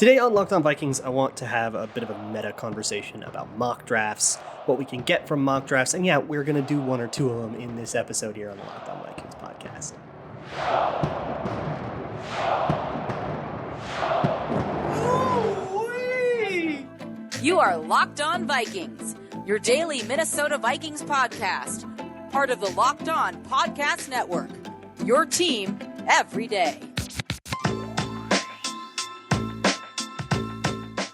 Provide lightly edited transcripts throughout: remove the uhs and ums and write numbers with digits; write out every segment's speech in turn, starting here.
Today on Locked On Vikings, I want to have a bit of a meta conversation about mock drafts, what we can get from mock drafts, and yeah, we're going to do one or two of them in this episode here on the Locked On Vikings podcast. You are Locked On Vikings, your daily Minnesota Vikings podcast, part of the Locked On Podcast Network, your team every day.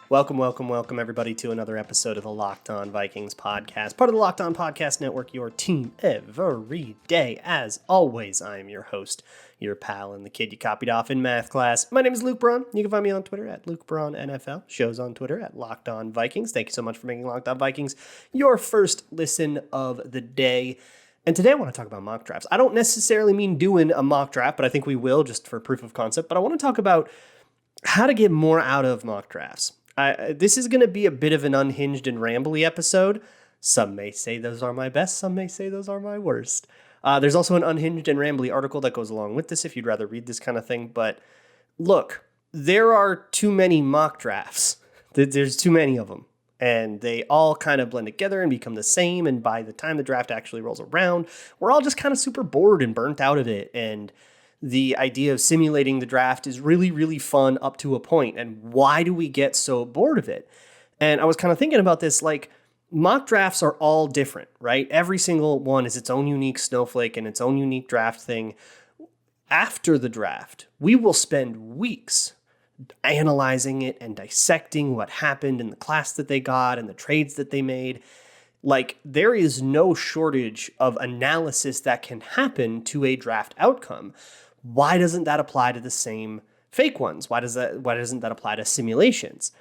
Welcome, everybody, to another episode of the Locked On Vikings podcast, part of the Locked On Podcast Network, your team every day. As always, I am your host, your pal, and the kid you copied off in math class. My name is Luke Braun. You can find me on Twitter at Luke Braun NFL. Shows on Twitter at Locked On Vikings. Thank you so much for making Locked On Vikings your first listen of the day. And today I want to talk about mock drafts. I don't necessarily mean doing a mock draft, but I think we will just for proof of concept. But I want to talk about how to get more out of mock drafts. This is going to be a bit of an unhinged and rambly episode. Some may say those are my best. Some may say those are my worst. There's also an unhinged and rambly article that goes along with this if you'd rather read this kind of thing. But look, there are too many mock drafts. There's too many of them. And they all kind of blend together and become the same. And by the time the draft actually rolls around, we're all just kind of super bored and burnt out of it. And the idea of simulating the draft is really, really fun up to a point. And why do we get so bored of it? And I was kind of thinking about this, like, mock drafts are all different, right? Every single one is its own unique snowflake and its own unique draft thing. After the draft, we will spend weeks analyzing it and dissecting what happened in the class that they got and the trades that they made. Like, there is no shortage of analysis that can happen to a draft outcome. Why doesn't that apply to the same fake ones? Why doesn't that apply to simulations?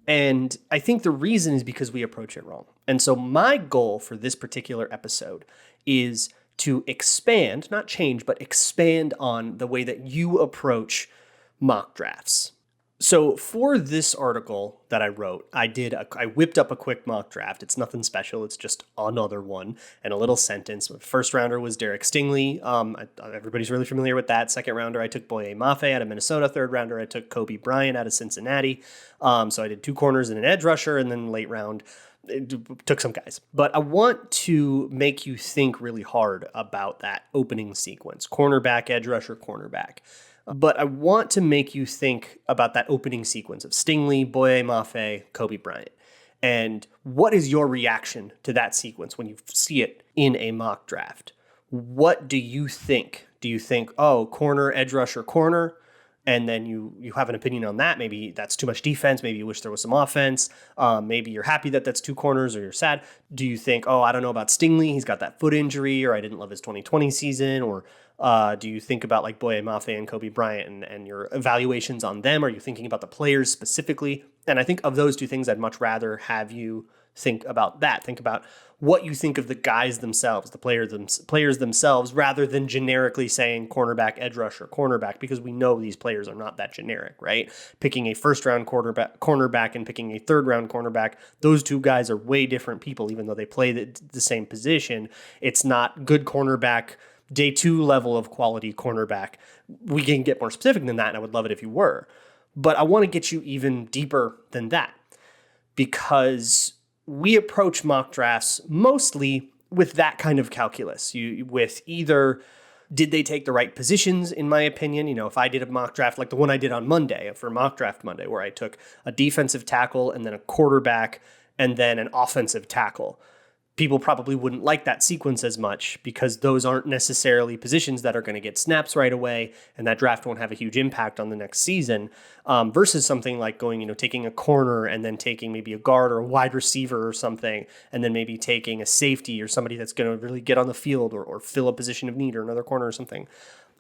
And I think the reason is because we approach it wrong. And so my goal for this particular episode is to expand, not change, but expand on the way that you approach mock drafts. So for this article that I wrote, I whipped up a quick mock draft. It's nothing special. It's just another one and a little sentence. First rounder was Derek Stingley. Everybody's really familiar with that. Second rounder, I took Boye Mafe out of Minnesota. Third rounder, I took Kobe Bryant out of Cincinnati. So I did two corners and an edge rusher, and then late round, took some guys. But I want to make you think really hard about that opening sequence. Cornerback, edge rusher, cornerback. But I want to make you think about that opening sequence of Stingley, Boye Mafe, Kobe Bryant. And what is your reaction to that sequence when you see it in a mock draft? What do you think? Do you think, oh, corner, edge rusher, corner? And then you have an opinion on that. Maybe that's too much defense. Maybe you wish there was some offense. Maybe you're happy that that's two corners, or you're sad. Do you think, oh, I don't know about Stingley, he's got that foot injury, or I didn't love his 2020 season? Or do you think about like Boye Mafe and Kobe Bryant and your evaluations on them? Are you thinking about the players specifically? And I think of those two things, I'd much rather have you think about that. Think about what you think of the guys themselves, the players themselves, rather than generically saying cornerback, edge rusher, cornerback, because we know these players are not that generic, right? Picking a first-round cornerback and picking a third-round cornerback, those two guys are way different people, even though they play the same position. It's not good cornerback, day two level of quality cornerback. We can get more specific than that, and I would love it if you were. But I want to get you even deeper than that, because we approach mock drafts mostly with that kind of calculus. With either, did they take the right positions, in my opinion? You know, if I did a mock draft like the one I did on Monday, for Mock Draft Monday, where I took a defensive tackle and then a quarterback and then an offensive tackle, people probably wouldn't like that sequence as much because those aren't necessarily positions that are going to get snaps right away, and that draft won't have a huge impact on the next season, versus something like going, taking a corner and then taking maybe a guard or a wide receiver or something, and then maybe taking a safety or somebody that's going to really get on the field or fill a position of need, or another corner or something.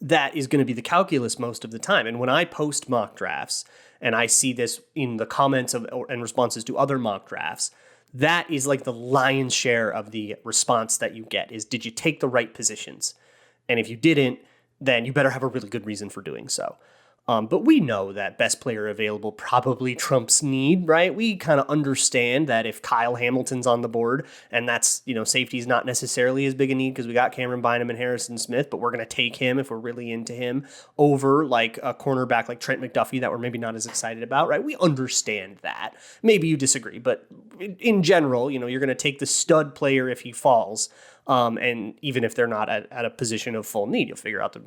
That is going to be the calculus most of the time. And when I post mock drafts, and I see this in the comments and responses to other mock drafts, that is like the lion's share of the response that you get is, did you take the right positions? And if you didn't, then you better have a really good reason for doing so. But we know that best player available probably trumps need, right? We kind of understand that if Kyle Hamilton's on the board, and that's, safety's not necessarily as big a need because we got Cameron Bynum and Harrison Smith, but we're going to take him if we're really into him over like a cornerback like Trent McDuffie that we're maybe not as excited about, right? We understand that. Maybe you disagree, but in general, you're going to take the stud player if he falls. And even if they're not at a position of full need, you'll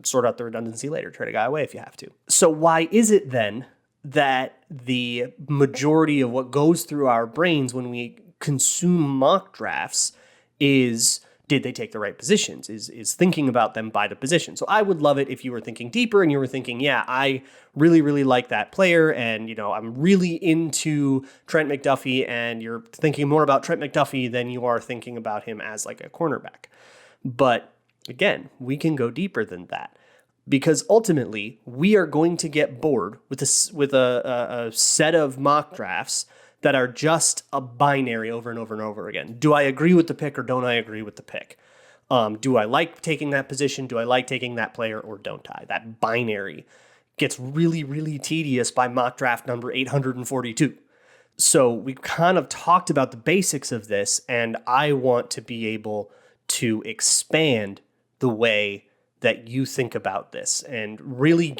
sort out the redundancy later, trade a guy away if you have to. So why is it then that the majority of what goes through our brains when we consume mock drafts is, did they take the right positions? Is thinking about them by the position. So I would love it if you were thinking deeper and you were thinking, yeah, I really, really like that player. And, I'm really into Trent McDuffie, and you're thinking more about Trent McDuffie than you are thinking about him as like a cornerback. But again, we can go deeper than that, because ultimately we are going to get bored with a set of mock drafts that are just a binary over and over and over again. Do I agree with the pick or don't I agree with the pick? Do I like taking that position? Do I like taking that player or don't I? That binary gets really, really tedious by mock draft number 842. So we've kind of talked about the basics of this, and I want to be able to expand the way that you think about this and really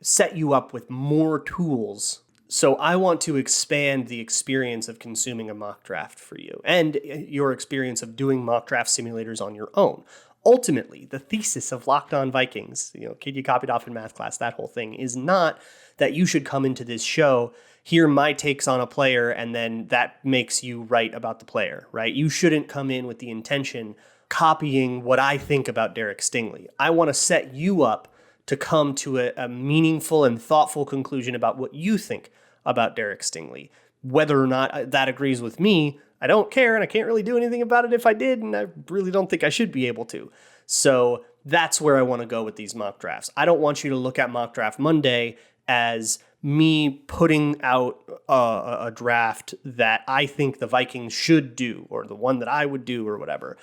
set you up with more tools. So I want to expand the experience of consuming a mock draft for you and your experience of doing mock draft simulators on your own. Ultimately, the thesis of Locked On Vikings, kid you copied off in math class, that whole thing, is not that you should come into this show, hear my takes on a player, and then that makes you right about the player, right? You shouldn't come in with the intention copying what I think about Derek Stingley. I want to set you up to come to a meaningful and thoughtful conclusion about what you think about Derek Stingley. Whether or not that agrees with me, I don't care, and I can't really do anything about it if I did, and I really don't think I should be able to. So that's where I want to go with these mock drafts. I don't want you to look at Mock Draft Monday as me putting out a draft that I think the Vikings should do, or the one that I would do, or whatever.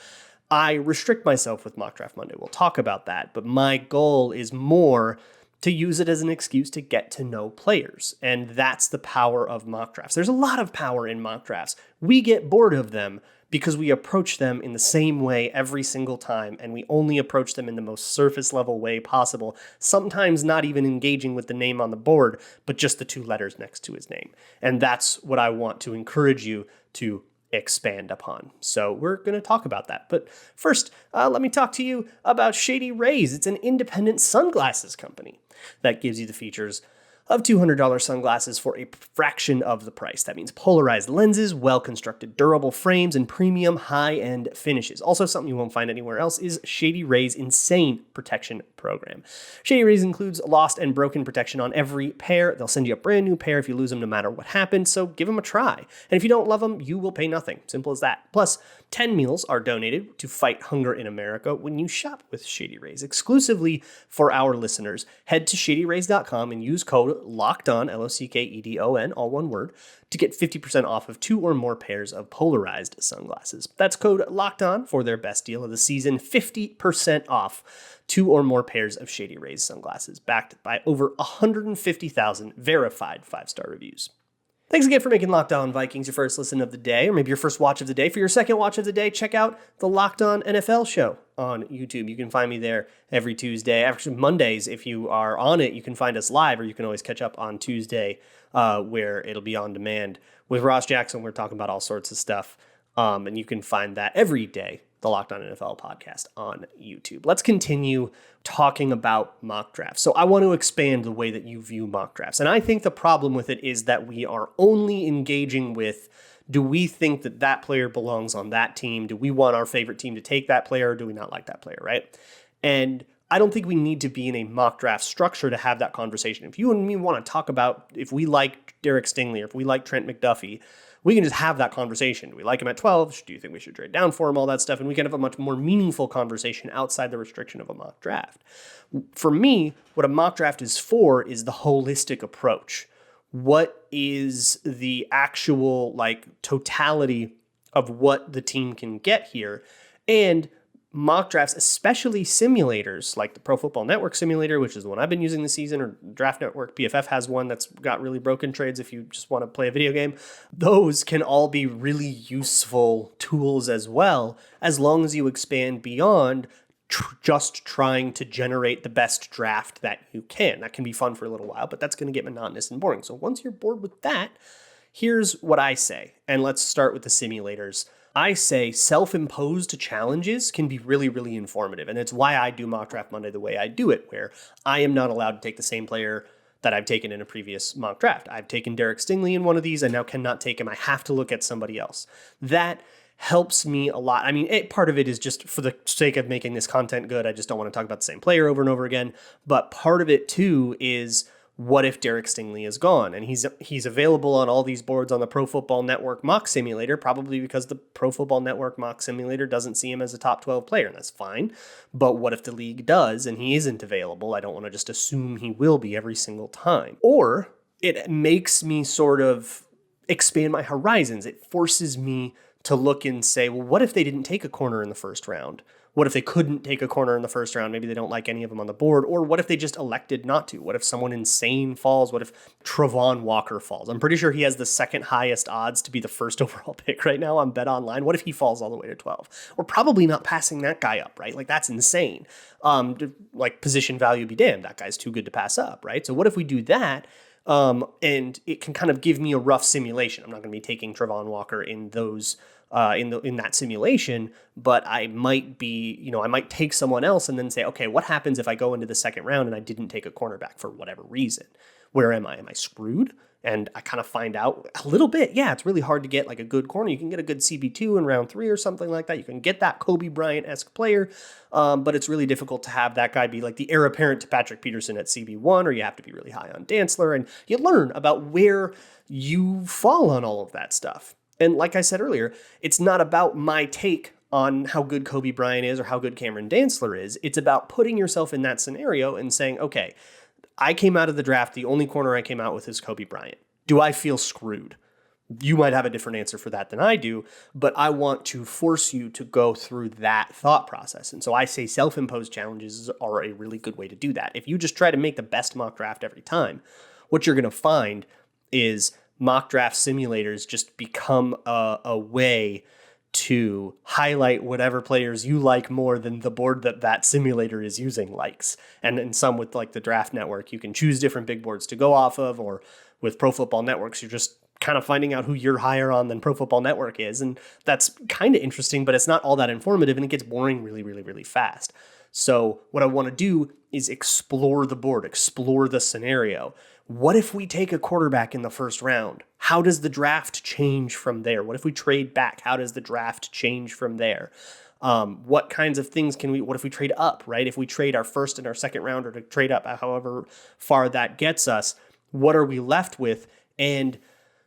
I restrict myself with Mock Draft Monday. We'll talk about that, but my goal is more to use it as an excuse to get to know players. And that's the power of mock drafts. There's a lot of power in mock drafts. We get bored of them because we approach them in the same way every single time, and we only approach them in the most surface level way possible, sometimes not even engaging with the name on the board, but just the two letters next to his name. And that's what I want to encourage you to expand upon. So we're going to talk about that. But first, let me talk to you about Shady Rays. It's an independent sunglasses company that gives you the features of $200 sunglasses for a fraction of the price. That means polarized lenses, well-constructed durable frames, and premium high-end finishes. Also, something you won't find anywhere else is Shady Rays' insane protection program. Shady Rays includes lost and broken protection on every pair. They'll send you a brand new pair if you lose them no matter what happens, so give them a try. And if you don't love them, you will pay nothing. Simple as that. Plus, 10 meals are donated to fight hunger in America when you shop with Shady Rays. Exclusively for our listeners, head to shadyrays.com and use code LOCKEDON, LOCKEDON, all one word, to get 50% off of 2 or more pairs of polarized sunglasses. That's code LOCKEDON for their best deal of the season, 50% off 2 or more pairs of Shady Rays sunglasses, backed by over 150,000 verified 5-star reviews. Thanks again for making Locked On Vikings your first listen of the day, or maybe your first watch of the day. For your second watch of the day, check out the Locked On NFL show on YouTube. You can find me there every Tuesday. Actually, Mondays, if you are on it, you can find us live, or you can always catch up on Tuesday, where it'll be on demand. With Ross Jackson, we're talking about all sorts of stuff, and you can find that every day, the Locked On NFL podcast on YouTube. Let's continue talking about mock drafts. So I want to expand the way that you view mock drafts. And I think the problem with it is that we are only engaging with, do we think that that player belongs on that team? Do we want our favorite team to take that player, or do we not like that player, right? And I don't think we need to be in a mock draft structure to have that conversation. If you and me want to talk about if we like Derek Stingley or if we like Trent McDuffie, we can just have that conversation. Do we like him at 12? Do you think we should trade down for him? All that stuff. And we can have a much more meaningful conversation outside the restriction of a mock draft. For me, what a mock draft is for is the holistic approach. What is the actual totality of what the team can get here? And mock drafts, especially simulators like the Pro Football Network simulator, which is the one I've been using this season, or Draft Network PFF has one that's got really broken trades if you just want to play a video game. Those can all be really useful tools as well, as long as you expand beyond just trying to generate the best draft that you can. That can be fun for a little while, but that's going to get monotonous and boring. So once you're bored with that, here's what I say. And let's start with the simulators. I say self-imposed challenges can be really, really informative. And it's why I do Mock Draft Monday the way I do it, where I am not allowed to take the same player that I've taken in a previous mock draft. I've taken Derek Stingley in one of these. I now cannot take him. I have to look at somebody else. That helps me a lot. I mean, part of it is just for the sake of making this content good. I just don't want to talk about the same player over and over again. But part of it too is, what if Derek Stingley is gone? And he's available on all these boards on the Pro Football Network mock simulator, probably because the Pro Football Network mock simulator doesn't see him as a top 12 player, and that's fine. But what if the league does and he isn't available? I don't want to just assume he will be every single time. Or it makes me sort of expand my horizons. It forces me to look and say, well, what if they didn't take a corner in the first round? What if they couldn't take a corner in the first round? Maybe they don't like any of them on the board. Or what if they just elected not to? What if someone insane falls? What if Travon Walker falls? I'm pretty sure he has the second highest odds to be the first overall pick right now on Bet Online. What if he falls all the way to 12? We're probably not passing that guy up, right? Like, that's insane. Like, position value be damned. That guy's too good to pass up, right? So what if we do that? And it can kind of give me a rough simulation. I'm not going to be taking Travon Walker in those in that simulation, but I might be, I might take someone else and then say, okay, what happens if I go into the second round and I didn't take a cornerback for whatever reason? Where am I? Am I screwed? And I kind of find out a little bit. Yeah, it's really hard to get like a good corner. You can get a good CB2 in round 3 or something like that. You can get that Kobe Bryant-esque player, but it's really difficult to have that guy be like the heir apparent to Patrick Peterson at CB1, or you have to be really high on Dantzler, and you learn about where you fall on all of that stuff. And like I said earlier, it's not about my take on how good Kobe Bryant is or how good Cameron Dantzler is. It's about putting yourself in that scenario and saying, okay, I came out of the draft, the only corner I came out with is Kobe Bryant. Do I feel screwed? You might have a different answer for that than I do, but I want to force you to go through that thought process. And so I say self-imposed challenges are a really good way to do that. If you just try to make the best mock draft every time, what you're going to find is mock draft simulators just become a way to highlight whatever players you like more than the board that simulator is using likes. And some with like the Draft Network, you can choose different big boards to go off of, or with Pro Football Networks, you're just kind of finding out who you're higher on than Pro Football Network is. And that's kind of interesting, but it's not all that informative, and it gets boring really, really, really fast. So what I want to do is explore the board, explore the scenario. What if we take a quarterback in the first round? How does the draft change from there? What if we trade back? How does the draft change from there? What kinds of things what if we trade up, right? If we trade our first and our second rounder to trade up, however far that gets us, what are we left with? And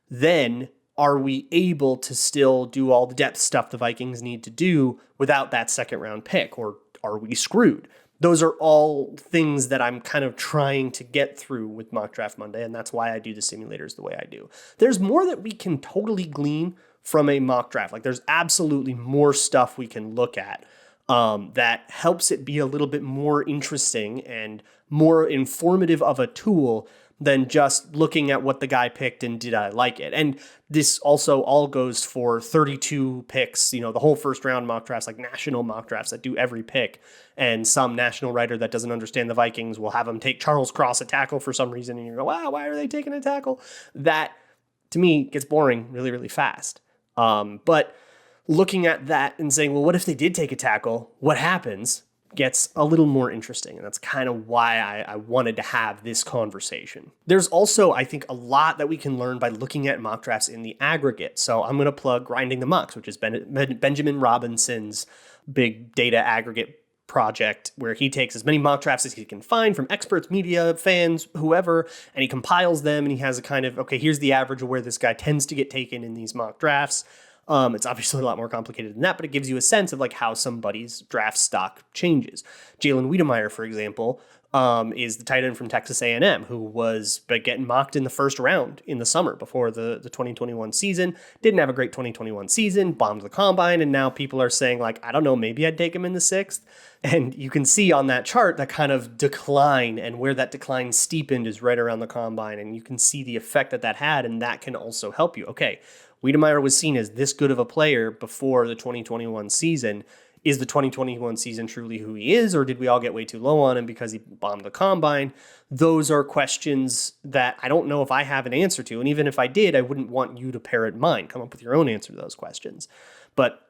then are we able to still do all the depth stuff the Vikings need to do without that second round pick? Or are we screwed? Those are all things that I'm kind of trying to get through with Mock Draft Monday, and that's why I do the simulators the way I do. There's more that we can totally glean from a mock draft. Like, there's absolutely more stuff we can look at that helps it be a little bit more interesting and more informative of a tool than just looking at what the guy picked and did I like it. And this also all goes for 32 picks, the whole first round mock drafts, like national mock drafts that do every pick. And some national writer that doesn't understand the Vikings will have them take Charles Cross a tackle for some reason. And you go, wow, why are they taking a tackle? That, to me, gets boring really, really fast. But looking at that and saying, well, what if they did take a tackle? What happens? Gets a little more interesting. And that's kind of why I wanted to have this conversation. There's also, I think, a lot that we can learn by looking at mock drafts in the aggregate. So I'm going to plug Grinding the Mocks, which is Benjamin Robinson's big data aggregate project, where he takes as many mock drafts as he can find from experts, media, fans, whoever, and he compiles them, and he has a kind of, okay, here's the average of where this guy tends to get taken in these mock drafts. It's obviously a lot more complicated than that, but it gives you a sense of like how somebody's draft stock changes. Jalen Wiedemeyer, for example, is the tight end from Texas A&M, who was getting mocked in the first round in the summer before the 2021 season. Didn't have a great 2021 season, bombed the combine, and now people are saying, like, I don't know, maybe I'd take him in the 6th. And you can see on that chart that kind of decline, and where that decline steepened is right around the combine, and you can see the effect that had, and that can also help you. Okay, Wiedemeyer was seen as this good of a player before the 2021 season. Is the 2021 season truly who he is, or did we all get way too low on him because he bombed the combine? Those are questions that I don't know if I have an answer to. And even if I did, I wouldn't want you to parrot mine. Come up with your own answer to those questions. But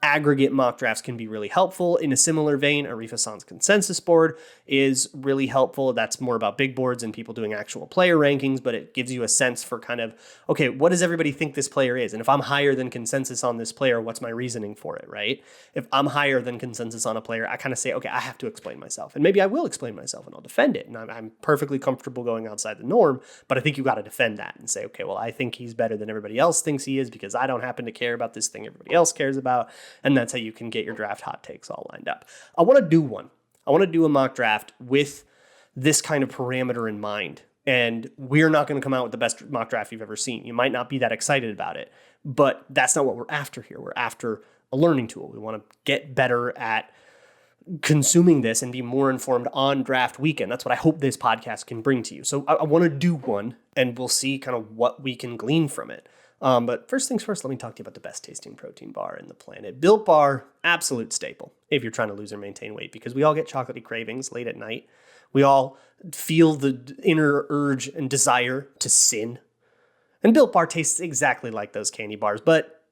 aggregate mock drafts can be really helpful. In a similar vein, Arif Hassan's consensus board is really helpful. That's more about big boards and people doing actual player rankings, but it gives you a sense for kind of, okay, what does everybody think this player is? And if I'm higher than consensus on this player, what's my reasoning for it, right? If I'm higher than consensus on a player, I kind of say, okay, I have to explain myself. And maybe I will explain myself and I'll defend it. And I'm perfectly comfortable going outside the norm, but I think you got to defend that and say, okay, well, I think he's better than everybody else thinks he is because I don't happen to care about this thing everybody else cares about. And that's how you can get your draft hot takes all lined up. I want to do one. I want to do a mock draft with this kind of parameter in mind. And we're not going to come out with the best mock draft you've ever seen. You might not be that excited about it, but that's not what we're after here. We're after a learning tool. We want to get better at consuming this and be more informed on draft weekend. That's what I hope this podcast can bring to you. So I want to do one, and we'll see kind of what we can glean from it. But first things first, let me talk to you about the best tasting protein bar in the planet. Built Bar, absolute staple if you're trying to lose or maintain weight, because we all get chocolatey cravings late at night. We all feel the inner urge and desire to sin. And Built Bar tastes exactly like those candy bars, but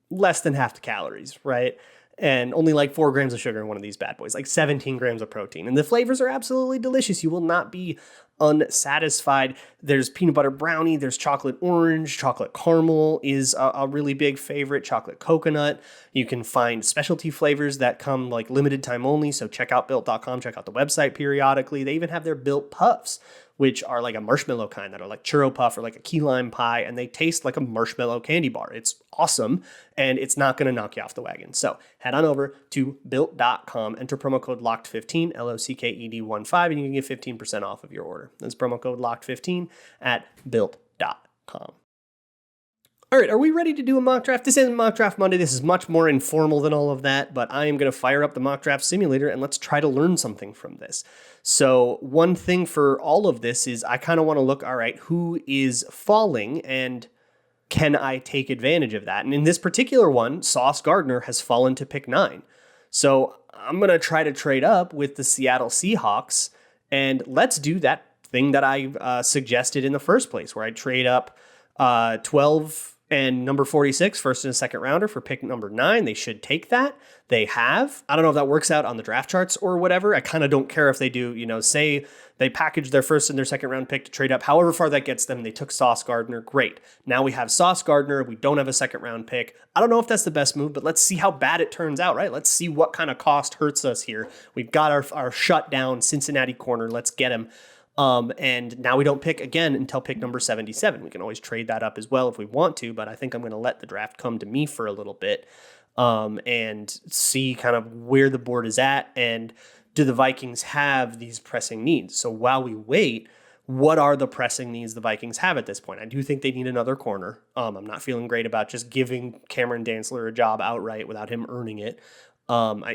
less than half the calories, right? And only like 4 grams of sugar in one of these bad boys, like 17 grams of protein. And the flavors are absolutely delicious. You will not be unsatisfied. There's peanut butter brownie, there's chocolate orange, chocolate caramel is a really big favorite, chocolate coconut. You can find specialty flavors that come like limited time only. So check out built.com, check out the website periodically. They even have their Built Puffs, which are like a marshmallow kind that are like churro puff or like a key lime pie, and they taste like a marshmallow candy bar. It's awesome, and it's not going to knock you off the wagon. So head on over to built.com, enter promo code LOCKED15, LOCKED15, and you can get 15% off of your order. That's promo code LOCKED15 at built.com. All right, are we ready to do a mock draft? This isn't Mock Draft Monday. This is much more informal than all of that, but I am going to fire up the mock draft simulator and let's try to learn something from this. So one thing for all of this is I kind of want to look, all right, who is falling and can I take advantage of that? And in this particular one, Sauce Gardner has fallen to pick 9. So I'm going to try to trade up with the Seattle Seahawks, and let's do that thing that I suggested in the first place, where I trade up 12 and number 46, first and a second rounder for pick number 9. They should take that. They have. I don't know if that works out on the draft charts or whatever. I kind of don't care if they do, say they package their first and their second round pick to trade up, however far that gets them. They took Sauce Gardner. Great. Now we have Sauce Gardner. We don't have a second round pick. I don't know if that's the best move, but let's see how bad it turns out, right? Let's see what kind of cost hurts us here. We've got our shutdown Cincinnati corner. Let's get him. And now we don't pick again until pick number 77. We can always trade that up as well if we want to, but I think I'm going to let the draft come to me for a little bit, and see kind of where the board is at, and do the Vikings have these pressing needs? So while we wait, what are the pressing needs the Vikings have at this point? I do think they need another corner. I'm not feeling great about just giving Cameron Dantzler a job outright without him earning it.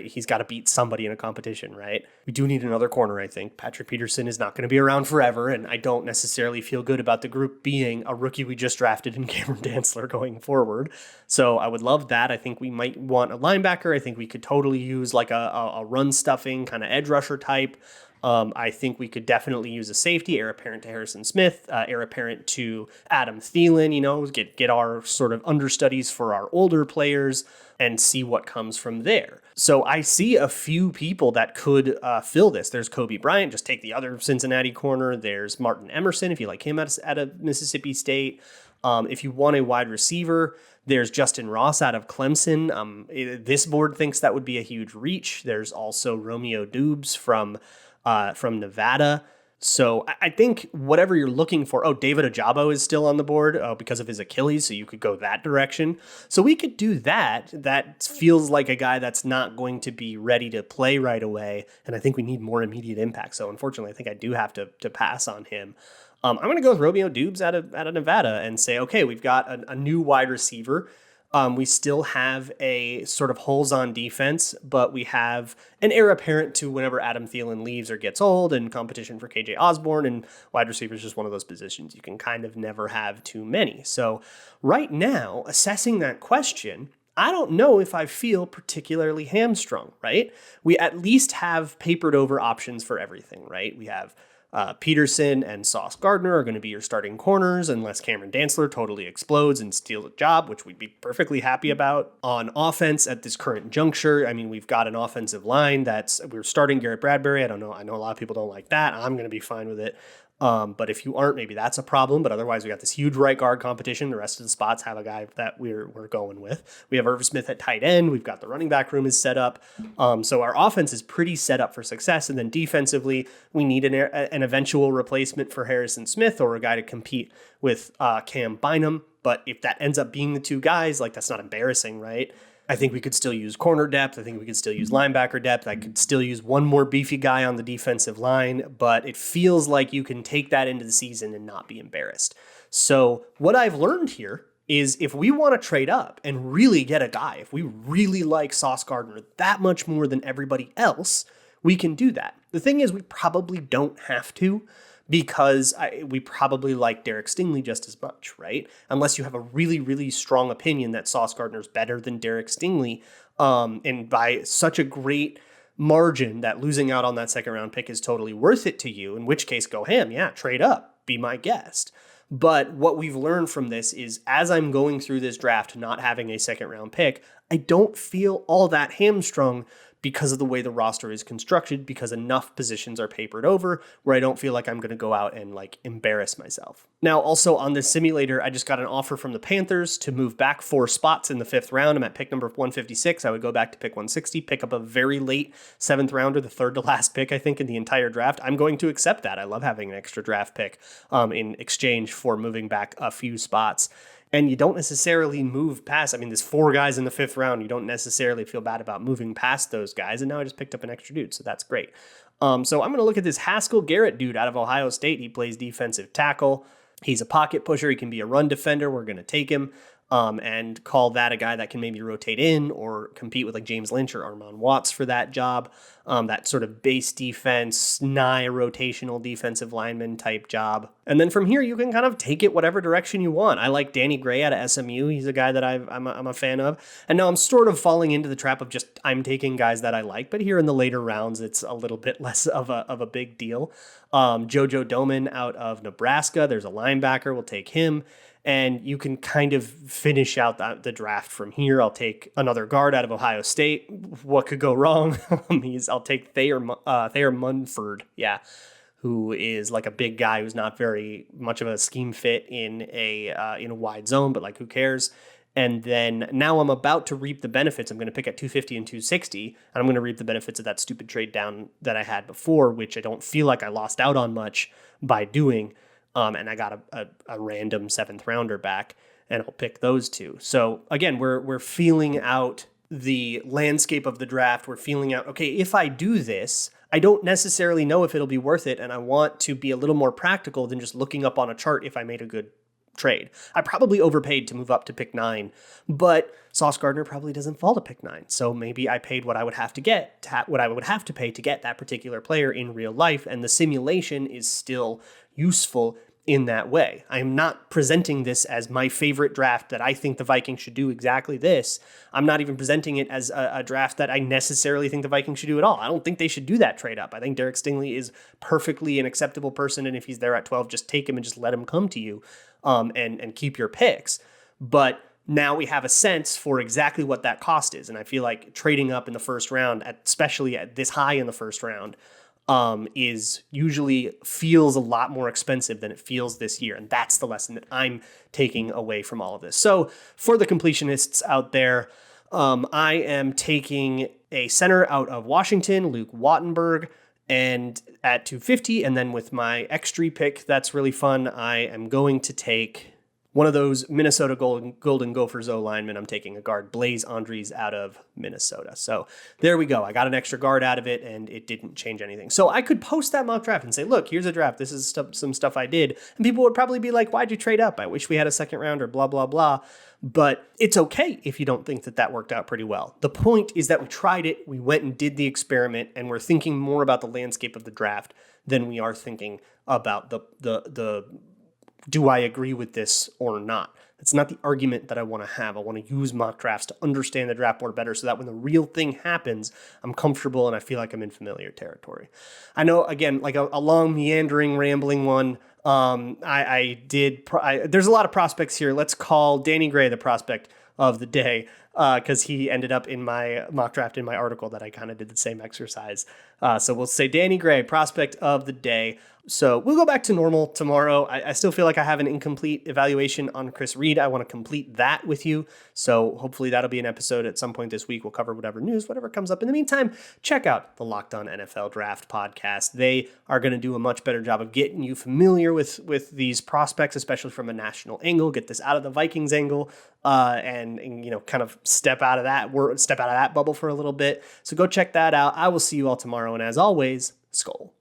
He's got to beat somebody in a competition, right? We do need another corner, I think. Patrick Peterson is not going to be around forever, and I don't necessarily feel good about the group being a rookie we just drafted in Cameron Dantzler going forward. So I would love that. I think we might want a linebacker. I think we could totally use like a run stuffing kind of edge rusher type. I think we could definitely use a safety, heir apparent to Harrison Smith, heir apparent to Adam Thielen, get our sort of understudies for our older players and see what comes from there. So I see a few people that could fill this. There's Kobe Bryant, just take the other Cincinnati corner. There's Martin Emerson, if you like him at a Mississippi State. If you want a wide receiver, there's Justin Ross out of Clemson. This board thinks that would be a huge reach. There's also Romeo Dubes from Nevada. So I think whatever you're looking for, David Ojabo is still on the board because of his Achilles, so you could go that direction. So we could do that. That feels like a guy that's not going to be ready to play right away, and I think we need more immediate impact. So unfortunately, I think I do have to pass on him. I'm going to go with Romeo Dubes out of Nevada and say, okay, we've got a new wide receiver. We still have a sort of holes on defense, but we have an heir apparent to whenever Adam Thielen leaves or gets old, and competition for KJ Osborne, and wide receiver is just one of those positions you can kind of never have too many. So right now, assessing that question, I don't know if I feel particularly hamstrung, right? We at least have papered over options for everything, right? We have Peterson and Sauce Gardner are going to be your starting corners unless Cameron Dantzler totally explodes and steals a job, which we'd be perfectly happy about. On offense at this current juncture, I mean, we've got an offensive line we're starting Garrett Bradbury. I don't know. I know a lot of people don't like that. I'm going to be fine with it. But if you aren't, maybe that's a problem. But otherwise, we got this huge right guard competition. The rest of the spots have a guy that we're going with. We have Irv Smith at tight end. We've got the running back room is set up. So our offense is pretty set up for success. And then defensively, we need an eventual replacement for Harrison Smith or a guy to compete with Cam Bynum. But if that ends up being the two guys, like that's not embarrassing, right? I think we could still use corner depth. I think we could still use linebacker depth. I could still use one more beefy guy on the defensive line, but it feels like you can take that into the season and not be embarrassed. So what I've learned here is if we want to trade up and really get a guy, if we really like Sauce Gardner that much more than everybody else, we can do that. The thing is, we probably don't have to, because we probably like Derek Stingley just as much, right? Unless you have a really, really strong opinion that Sauce Gardner is better than Derek Stingley, and by such a great margin that losing out on that second round pick is totally worth it to you, in which case go ham, yeah, trade up, be my guest. But what we've learned from this is as I'm going through this draft not having a second round pick, I don't feel all that hamstrung because of the way the roster is constructed, because enough positions are papered over where I don't feel like I'm going to go out and like embarrass myself. Now, also on this simulator, I just got an offer from the Panthers to move back 4 spots in the 5th round. I'm at pick number 156. I would go back to pick 160, pick up a very late 7th rounder, the third to last pick, I think, in the entire draft. I'm going to accept that. I love having an extra draft pick in exchange for moving back a few spots. And you don't necessarily move past, there's 4 guys in the 5th round. You don't necessarily feel bad about moving past those guys. And now I just picked up an extra dude, so that's great. So I'm going to look at this Haskell Garrett dude out of Ohio State. He plays defensive tackle. He's a pocket pusher. He can be a run defender. We're going to take him and call that a guy that can maybe rotate in or compete with like James Lynch or Armon Watts for that job. That sort of base defense, rotational defensive lineman type job. And then from here, you can kind of take it whatever direction you want. I like Danny Gray out of SMU. He's a guy that I'm a fan of. And now I'm sort of falling into the trap of just I'm taking guys that I like. But here in the later rounds, it's a little bit less of a big deal. Jojo Doman out of Nebraska. There's a linebacker. We'll take him. And you can kind of finish out the draft from here. I'll take another guard out of Ohio State. What could go wrong? I'll take Thayer Munford, who is like a big guy who's not very much of a scheme fit in a wide zone, but like who cares? And then now I'm about to reap the benefits. I'm going to pick at 250 and 260, and I'm going to reap the benefits of that stupid trade down that I had before, which I don't feel like I lost out on much by doing. And I got a random 7th rounder back, and I'll pick those 2. So again, we're feeling out the landscape of the draft. We're feeling out, okay, if I do this, I don't necessarily know if it'll be worth it, and I want to be a little more practical than just looking up on a chart if I made a good trade. I probably overpaid to move up to pick 9, but Sauce Gardner probably doesn't fall to pick 9. So maybe I paid what I would have to pay to get that particular player in real life, and the simulation is still useful in that way. I'm not presenting this as my favorite draft that I think the Vikings should do exactly this. I'm not even presenting it as a draft that I necessarily think the Vikings should do at all. I don't think they should do that trade up. I think Derek Stingley is perfectly an acceptable person, and if he's there at 12, just take him and just let him come to you and keep your picks. But now we have a sense for exactly what that cost is, and I feel like trading up in the first round, especially at this high in the first round, is usually feels a lot more expensive than it feels this year. And that's the lesson that I'm taking away from all of this. So for the completionists out there, I am taking a center out of Washington, Luke Wattenberg, And at 250, and then with my extra pick, that's really fun. I am going to take one of those Minnesota Golden Gophers O linemen. I'm taking a guard, Blaze Andries, out of Minnesota. So there we go. I got an extra guard out of it, and it didn't change anything. So I could post that mock draft and say, look, here's a draft. This is some stuff I did. And people would probably be like, why'd you trade up? I wish we had a second rounder, blah, blah, blah. But it's okay if you don't think that worked out pretty well. The point is that we tried it, we went and did the experiment, and we're thinking more about the landscape of the draft than we are thinking about the do I agree with this or not? That's not the argument that I want to have. I want to use mock drafts to understand the draft board better so that when the real thing happens, I'm comfortable and I feel like I'm in familiar territory. I know, again, like a long, meandering, rambling one. There's a lot of prospects here. Let's call Danny Gray the prospect of the day because he ended up in my mock draft in my article that I kind of did the same exercise. So we'll say Danny Gray, prospect of the day. So we'll go back to normal tomorrow. I still feel like I have an incomplete evaluation on Chris Reed. I want to complete that with you. So hopefully that'll be an episode at some point this week. We'll cover whatever news, whatever comes up. In the meantime, check out the Locked On NFL Draft podcast. They are going to do a much better job of getting you familiar with these prospects, especially from a national angle. Get this out of the Vikings angle and kind of step out of that bubble for a little bit. So go check that out. I will see you all tomorrow. And as always, Skol.